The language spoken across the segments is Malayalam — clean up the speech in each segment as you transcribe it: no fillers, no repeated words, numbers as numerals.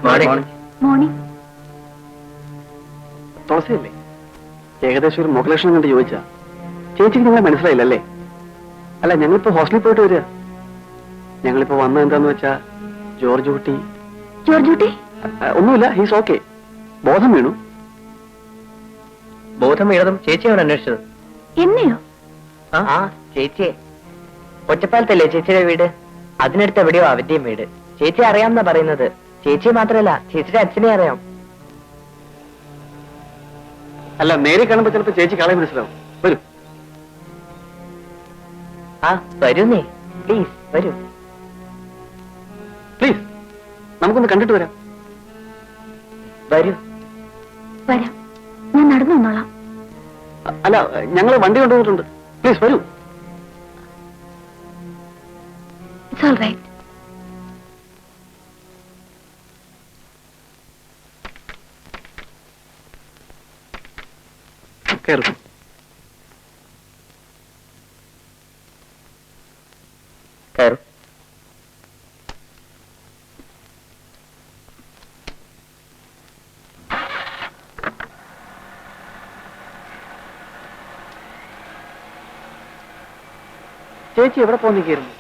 Good morning. മോർണിംഗ്. തുളസിയല്ലേ? ഏകദേശം ഒരു മുഖലക്ഷണം കണ്ട് ചോദിച്ചാ ചേച്ചിക്ക് നിങ്ങളെ മനസ്സിലായില്ലല്ലേ? അല്ല, ഞങ്ങളിപ്പോ ഹോസ്റ്റലിൽ പോയിട്ട് വരിക. ഞങ്ങളിപ്പോ വന്നത് എന്താന്ന് വെച്ചാ ജോർജ് കുട്ടി ഒന്നുമില്ല, ഹീസ് ഓക്കെ. ബോധം വീണു. ബോധം വീണതും ചേച്ചിയാണ് അന്വേഷിച്ചത്. എന്നെയോ? ആ ചേച്ചിയെ. ഒറ്റപ്പാലത്തല്ലേ ചേച്ചിയുടെ വീട്? അതിനടുത്ത് എവിടെയോ അവന്റെയും വീട്. ചേച്ചി അറിയാമെന്നാ പറയുന്നത്. ചേച്ചി മാത്രമല്ല, ചേച്ചിയുടെ അച്ഛനെ അറിയാം. അല്ല, നേരെ കാണുമ്പോ ചിലപ്പോ ചേച്ചി കളയെ മനസ്സിലാവും. വരൂ. ആ വരൂന്നേ, പ്ലീസ് വരൂ. പ്ലീസ്, നമുക്കൊന്ന് കണ്ടിട്ട് വരാം. വരൂ. വരാം, ഞാൻ നടന്നു വന്നോളാം. അല്ല, ഞങ്ങൾ വണ്ടി കൊണ്ടുവന്നിട്ടുണ്ട്. പ്ലീസ് വരൂ. It's all right. കയറൂ. കയറൂ. ചേച്ചി എവിടെ പോന്നിക്കായിരുന്നു?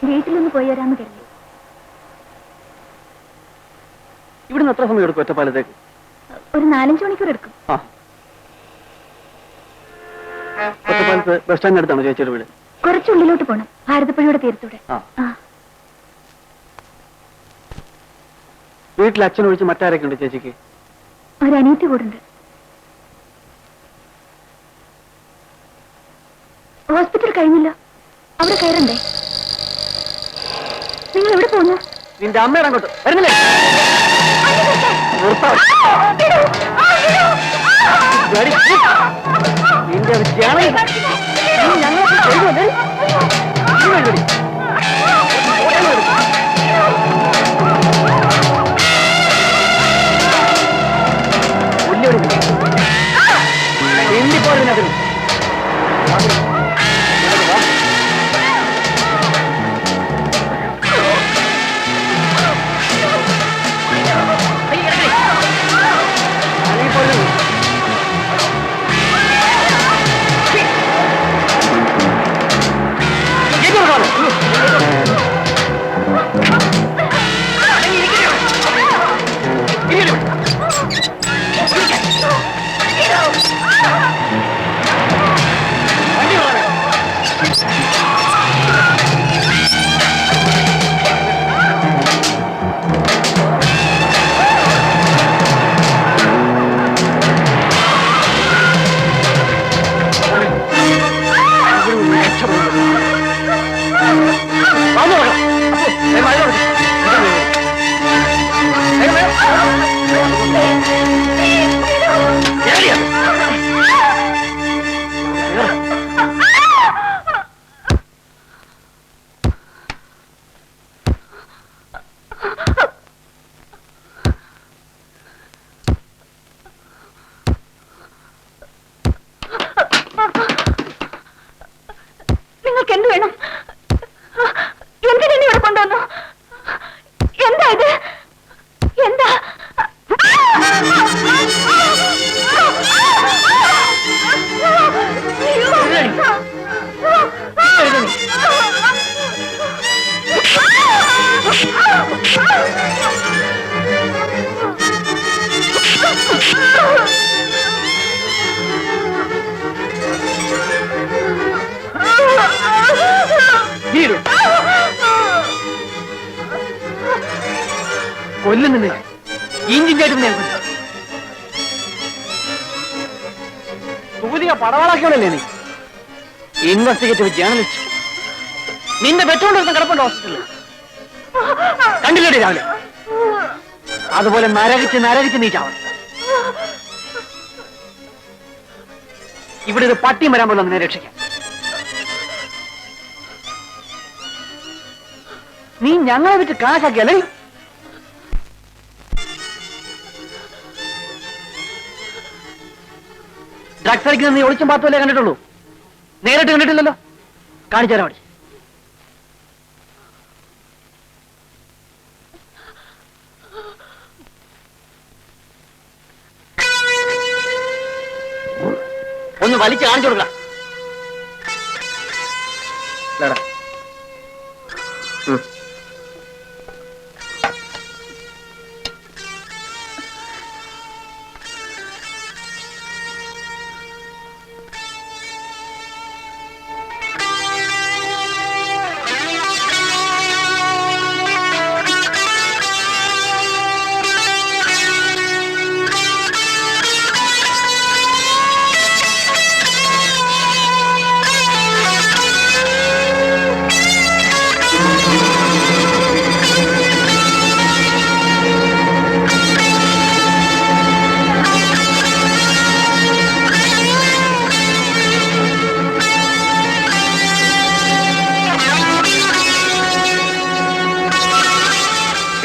വീട്ടിലൊന്ന് പോയി വരാമെന്ന് കരുതി. ഇവിടുന്ന് എത്ര സമയം എടുക്കും ഒറ്റപ്പാലത്തേക്ക്? ഒരു 4-5 മണിക്കൂർ എടുക്കും. ആ, ഒറ്റപ്പാലത്ത് ബസ് സ്റ്റാൻഡിന് അടുത്താണോ ചേച്ചിയുടെ വീട്? കുറച്ചുള്ളിലോട്ട് പോണം, ഭാരതപ്പുഴയുടെ തീരത്തൂടെ. വീട്ടിൽ അച്ഛനൊഴിച്ച് മറ്റാരൊക്കെ ഉണ്ട് ചേച്ചിക്ക്? ഒരനിയത്തി കൂടുണ്ട്. ഹോസ്പിറ്റൽ കഴിഞ്ഞല്ലോ, അവിടെ കയറണ്ടേ? നിങ്ങൾ എവിടെ പോകുന്നു? നിന്റെ അമ്മയുടെ അങ്ങോട്ട് വരുന്നില്ലേ? നിന്റെ എന്തിപ്പോതിനകത്ത് നിങ്ങൾക്ക് എന്ത് വേണം? എന്തിനെ ഇവിടെ കൊണ്ടുവന്നു? എന്താ ഇത്? എന്താ? കൊല്ലുന്നില്ല, ഇഞ്ചിഞ്ചായിട്ട് ഞാൻ തൂലിക പടവാളാക്കിയോളല്ലേ നീ? Investigative journalist. നിന്റെ പെട്രോളിന് കിടപ്പുണ്ട് ഹോസ്പിറ്റലിൽ, കണ്ടില്ലേ രാവിലെ? അതുപോലെ നരകിച്ച് നീ ചാവണം. ഇവിടെ ഒരു പട്ടിയും വരാൻ പോലെ നിന്നെ രക്ഷിക്കാം. നീ ഞങ്ങളെ വിട്ട് കാശാക്കിയല്ലേ? ഡ്രഗ്സ് അടിക്കുന്നത് നീ ഒളിച്ചും പാത്തുമല്ലേ കണ്ടിട്ടുള്ളൂ, നേരിട്ട് കണ്ടിട്ടില്ലല്ലോ. കാണിച്ചു തരാൻ മതി. വലിച്ചു കാണിച്ചു കൊടുക്കാം.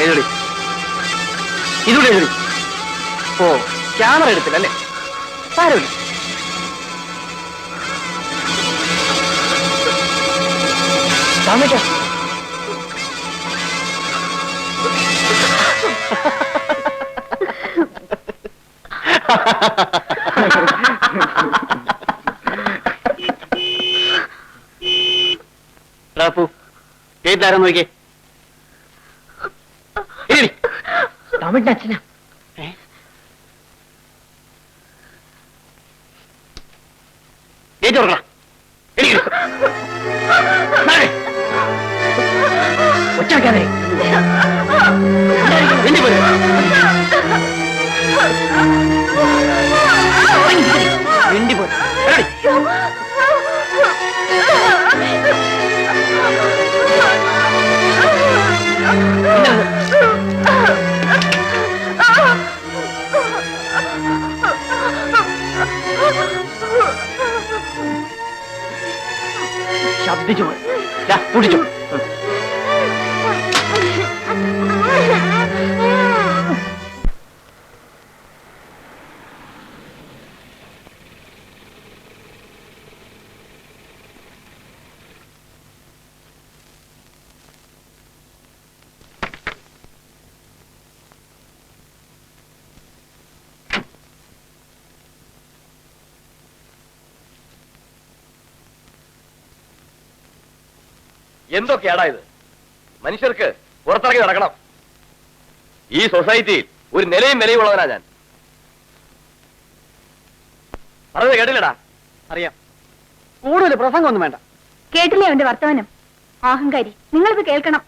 എഴുതി ഇതൂടെ എഴുതി. ഓ, ക്യാമറ എടുത്തില്ല അല്ലേ? സാരമില്ല. താമസിക്കാം. റാപ്പു, ഗേറ്റിലാരാ നോക്കിയേ? ടോമിന്റെ അച്ഛനാ. ഗേറ്റ് തുറക്കണം. ഒച്ചാക്കാതെ വെണ്ടി പോലെ വെണ്ടി പോലെ ശബ്ദിച്ചു പിടിച്ചു. എന്തൊക്കെയാടാ ഇത്? മനുഷ്യർക്ക് പുറത്തിറങ്ങി നടക്കണം. ഈ സൊസൈറ്റിയിൽ ഒരു നിലയും വിലയും ഉള്ളവനാ ഞാൻ. പറഞ്ഞത് കേട്ടില്ലടാ? അറിയാം. കൂടുതൽ പ്രസംഗമൊന്നും വേണ്ട. കേട്ടില്ലേ അവന്റെ വർത്തമാനം? അഹങ്കാരി. നിങ്ങളിത് കേൾക്കണം.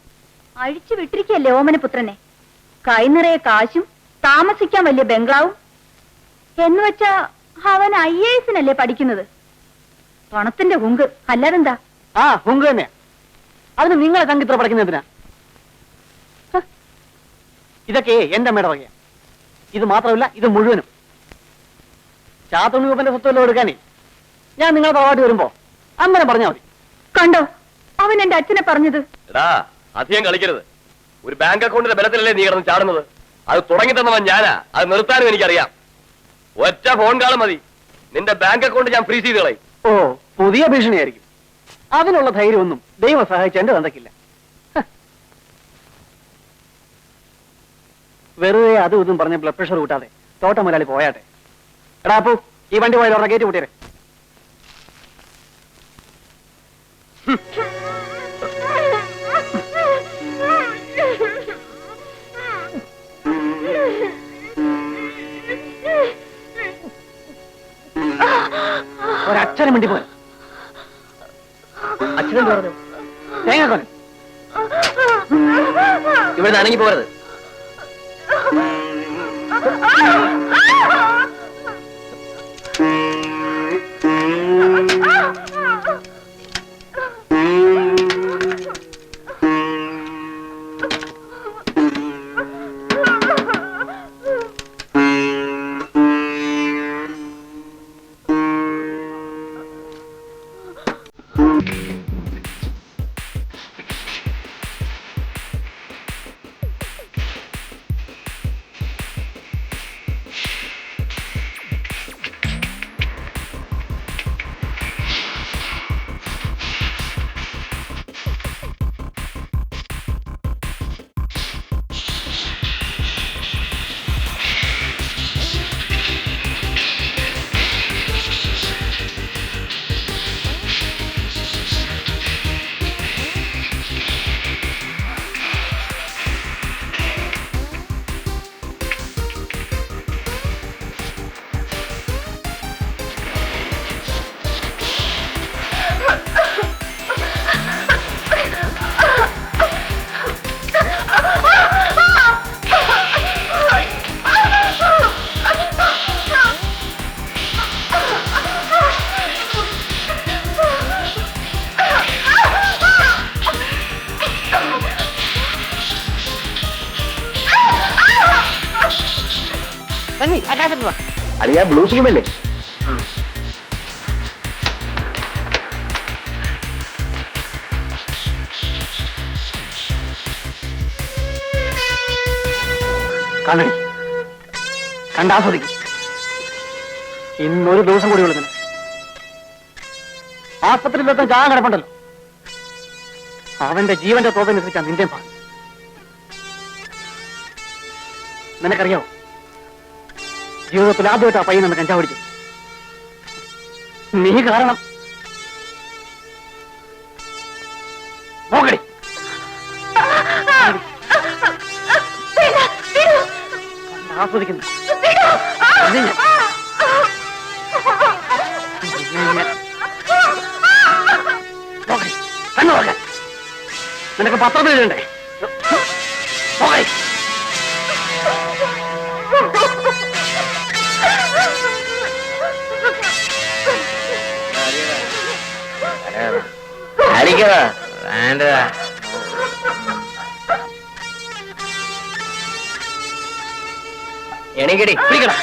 അഴിച്ചു വിട്ടിരിക്കല്ലേ ഓമനപുത്രനെ. കൈ നിറയെ കാശും താമസിക്കാൻ വലിയ ബംഗ്ലാവും എന്നുവെച്ചാ അവൻ IAS-നല്ലേ പഠിക്കുന്നത്. പണത്തിന്റെ ഹുങ്ക് അല്ലാതെന്താ? ആ, ഹുങ്ക് തന്നെയാ. അതിന് നിങ്ങളെ തങ്കിത്ര പഠിക്കുന്നതിനാ? ഇതൊക്കെ എന്റെ അമ്മയുടെ വകയാ. ഇത് മാത്രമല്ല, ഇത് മുഴുവനും. ചാത്തുണ്ണിയപ്പന്റെ സ്വത്തുവല്ലോ എടുക്കാനേ ഞാൻ നിങ്ങളെ തറവാട്ടി വരുമ്പോ അമ്മനെ പറഞ്ഞാൽ മതി. കണ്ടോ അവൻ എന്റെ അച്ഛനെ പറഞ്ഞത്? എടാ, അധികം കളിക്കരുത്. ഒരു ബാങ്ക് അക്കൗണ്ടിന്റെ ബലത്തിലല്ലേ നീ കിടന്ന് ചാടുന്നത്? അത് തുടങ്ങി തന്നവൻ ഞാനാ. അത് നിർത്താനും എനിക്കറിയാം. ഒറ്റ ഫോൺ കാൾ മതി, നിന്റെ ബാങ്ക് അക്കൗണ്ട് ഞാൻ ഫ്രീസ് ചെയ്ത് കളയും. ഓ, പുതിയ ഭീഷണിയായിരിക്കും. അതിനുള്ള ധൈര്യമൊന്നും ദൈവം സഹായിച്ച എന്റെ തന്തക്കില്ല. വെറുതെ അതും ഇതും പറഞ്ഞ ബ്ലഡ് പ്രഷർ കൂട്ടാതെ തോട്ട മുതലാളി പോയാട്ടെ. എടാ അപ്പു, ഈ വണ്ടി പോയാലോ? ഗേറ്റ് കൂട്ടിയേ. ഒരക്ഷരം വേണ്ടി പോയ അച്ഛനെന്ത് പറഞ്ഞു? തേങ്ങാക്കോൻ ഇവിടെ നനങ്ങി പോകരുത്. അളിയാ ബ്ലൂസ് റൂമല്ലേ? കാണണി കണ്ടാസ്വദിക്കും. ഇന്നൊരു ദിവസം കൂടി വിളിക്കണം. ആസ്പത്രിയിലെത്താൻ ചാകാൻ കിടപ്പുണ്ടല്ലോ. അവന്റെ ജീവന്റെ തോതനുസരിച്ചാണ് നിന്റെ ഭാഗം. നിനക്കറിയാവോ, ജീവിതത്തിൽ ആദ്യമായിട്ട് ആ പയ്യൻ നിന്ന് കഞ്ചാവ് പിടിച്ചു. നീ കാരണം. നോക്കടി, ആസ്വദിക്കുന്നു. നോക്കടി, കണ്ണു നോക്കാൻ. നിനക്ക് പത്രത്തിൽ എഴുതണ്ടേ? നോക്കടി. വേണ്ടതാ. എണീക്കടി, പിടിക്കടാ.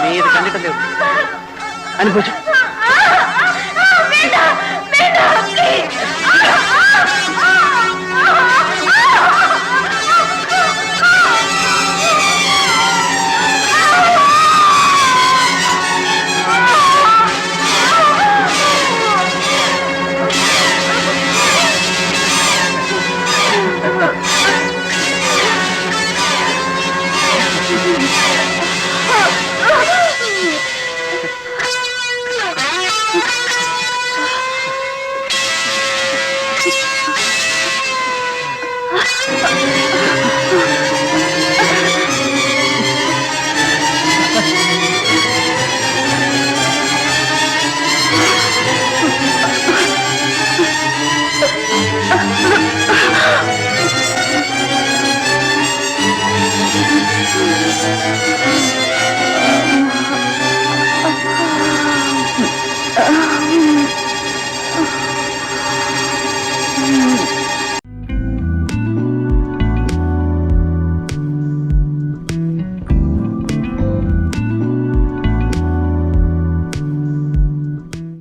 നീ ഇത് കണ്ടിട്ടല്ലേ ഉള്ളൂ. അനുഭവിച്ചു. വേണ്ട, വേണ്ട, please.